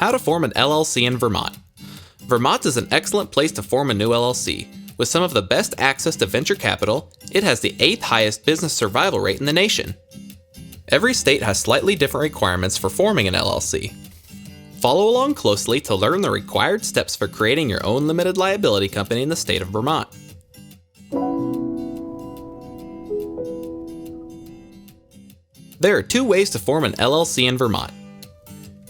How to form an LLC in Vermont. Vermont is an excellent place to form a new LLC. With some of the best access to venture capital, it has the 8th highest business survival rate in the nation. Every state has slightly different requirements for forming an LLC. Follow along closely to learn the required steps for creating your own limited liability company in the state of Vermont. There are 2 ways to form an LLC in Vermont.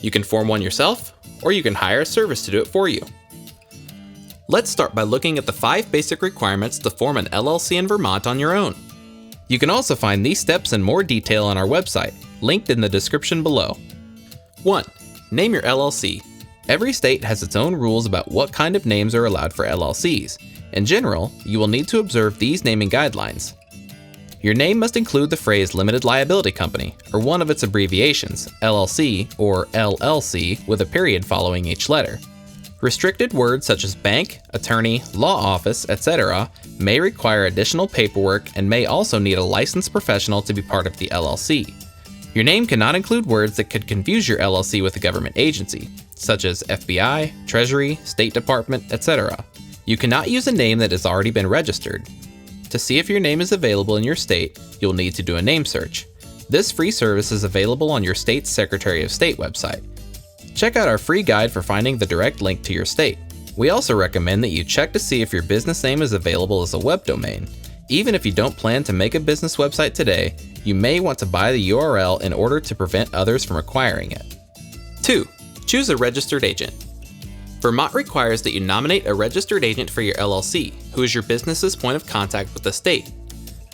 You can form one yourself, or you can hire a service to do it for you. Let's start by looking at the 5 basic requirements to form an LLC in Vermont on your own. You can also find these steps in more detail on our website, linked in the description below. 1. Name your LLC. Every state has its own rules about what kind of names are allowed for LLCs. In general, you will need to observe these naming guidelines. Your name must include the phrase Limited Liability Company, or one of its abbreviations, LLC or LLC, with a period following each letter. Restricted words such as bank, attorney, law office, etc. may require additional paperwork and may also need a licensed professional to be part of the LLC. Your name cannot include words that could confuse your LLC with a government agency, such as FBI, Treasury, State Department, etc. You cannot use a name that has already been registered. To see if your name is available in your state, you'll need to do a name search. This free service is available on your state's Secretary of State website. Check out our free guide for finding the direct link to your state. We also recommend that you check to see if your business name is available as a web domain. Even if you don't plan to make a business website today, you may want to buy the URL in order to prevent others from acquiring it. 2. Choose a registered agent. Vermont requires that you nominate a registered agent for your LLC, who is your business's point of contact with the state.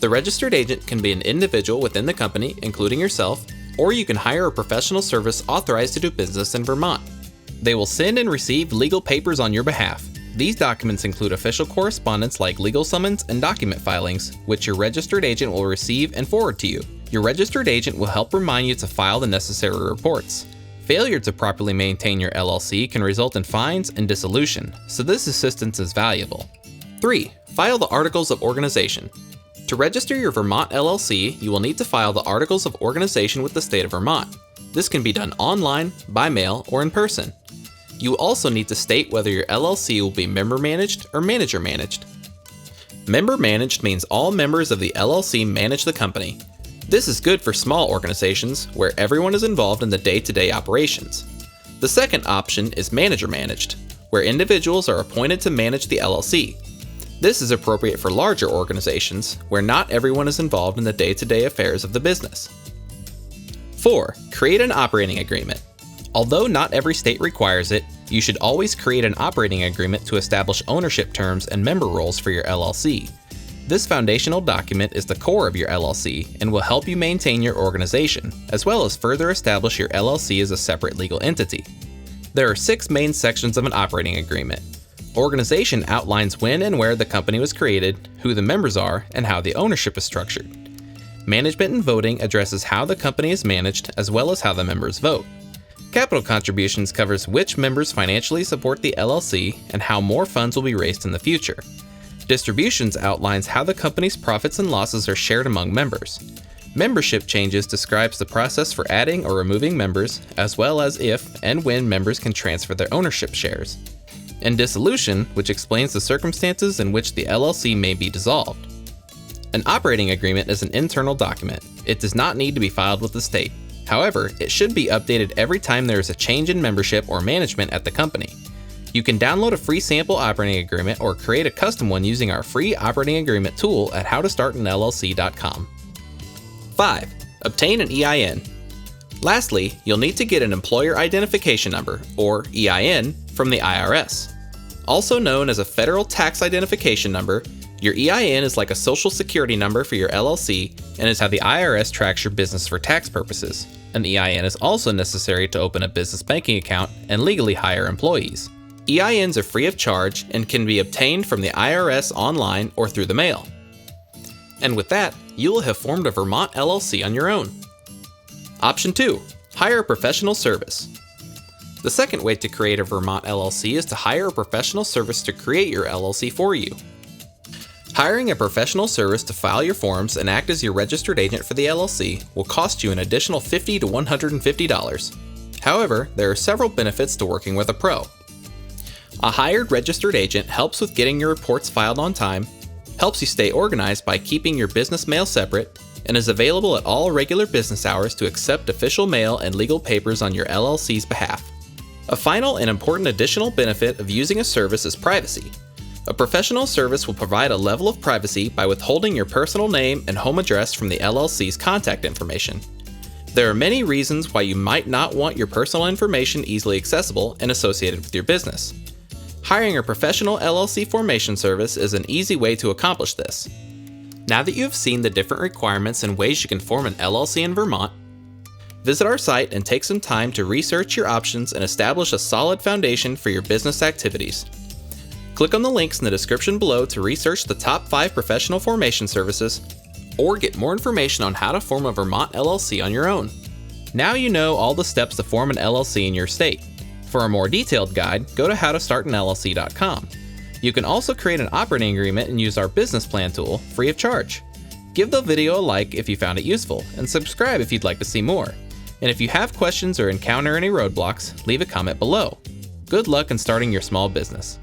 The registered agent can be an individual within the company, including yourself, or you can hire a professional service authorized to do business in Vermont. They will send and receive legal papers on your behalf. These documents include official correspondence like legal summons and document filings, which your registered agent will receive and forward to you. Your registered agent will help remind you to file the necessary reports. Failure to properly maintain your LLC can result in fines and dissolution, so this assistance is valuable. 3. File the Articles of Organization. To register your Vermont LLC, you will need to file the Articles of Organization with the state of Vermont. This can be done online, by mail, or in person. You will also need to state whether your LLC will be member-managed or manager-managed. Member-managed means all members of the LLC manage the company. This is good for small organizations where everyone is involved in the day-to-day operations. The second option is manager-managed, where individuals are appointed to manage the LLC. This is appropriate for larger organizations where not everyone is involved in the day-to-day affairs of the business. 4. Create an operating agreement. Although not every state requires it, you should always create an operating agreement to establish ownership terms and member roles for your LLC. This foundational document is the core of your LLC and will help you maintain your organization, as well as further establish your LLC as a separate legal entity. There are 6 main sections of an operating agreement. Organization outlines when and where the company was created, who the members are, and how the ownership is structured. Management and voting addresses how the company is managed, as well as how the members vote. Capital contributions covers which members financially support the LLC and how more funds will be raised in the future. Distributions outlines how the company's profits and losses are shared among members. Membership changes describes the process for adding or removing members, as well as if and when members can transfer their ownership shares. And dissolution, which explains the circumstances in which the LLC may be dissolved. An operating agreement is an internal document. It does not need to be filed with the state. However, it should be updated every time there is a change in membership or management at the company. You can download a free sample operating agreement or create a custom one using our free operating agreement tool at howtostartanllc.com. 5. Obtain an EIN. Lastly, you'll need to get an Employer Identification Number, or EIN, from the IRS. Also known as a Federal Tax Identification Number, your EIN is like a social security number for your LLC and is how the IRS tracks your business for tax purposes. An EIN is also necessary to open a business banking account and legally hire employees. EINs are free of charge and can be obtained from the IRS online or through the mail. And with that, you will have formed a Vermont LLC on your own. Option 2. Hire a professional service. The second way to create a Vermont LLC is to hire a professional service to create your LLC for you. Hiring a professional service to file your forms and act as your registered agent for the LLC will cost you an additional $50 to $150. However, there are several benefits to working with a pro. A hired registered agent helps with getting your reports filed on time, helps you stay organized by keeping your business mail separate, and is available at all regular business hours to accept official mail and legal papers on your LLC's behalf. A final and important additional benefit of using a service is privacy. A professional service will provide a level of privacy by withholding your personal name and home address from the LLC's contact information. There are many reasons why you might not want your personal information easily accessible and associated with your business. Hiring a professional LLC formation service is an easy way to accomplish this. Now that you have seen the different requirements and ways you can form an LLC in Vermont, visit our site and take some time to research your options and establish a solid foundation for your business activities. Click on the links in the description below to research the top 5 professional formation services, or get more information on how to form a Vermont LLC on your own. Now you know all the steps to form an LLC in your state. For a more detailed guide, go to howtostartanllc.com. You can also create an operating agreement and use our business plan tool free of charge. Give the video a like if you found it useful, and subscribe if you'd like to see more. And if you have questions or encounter any roadblocks, leave a comment below. Good luck in starting your small business.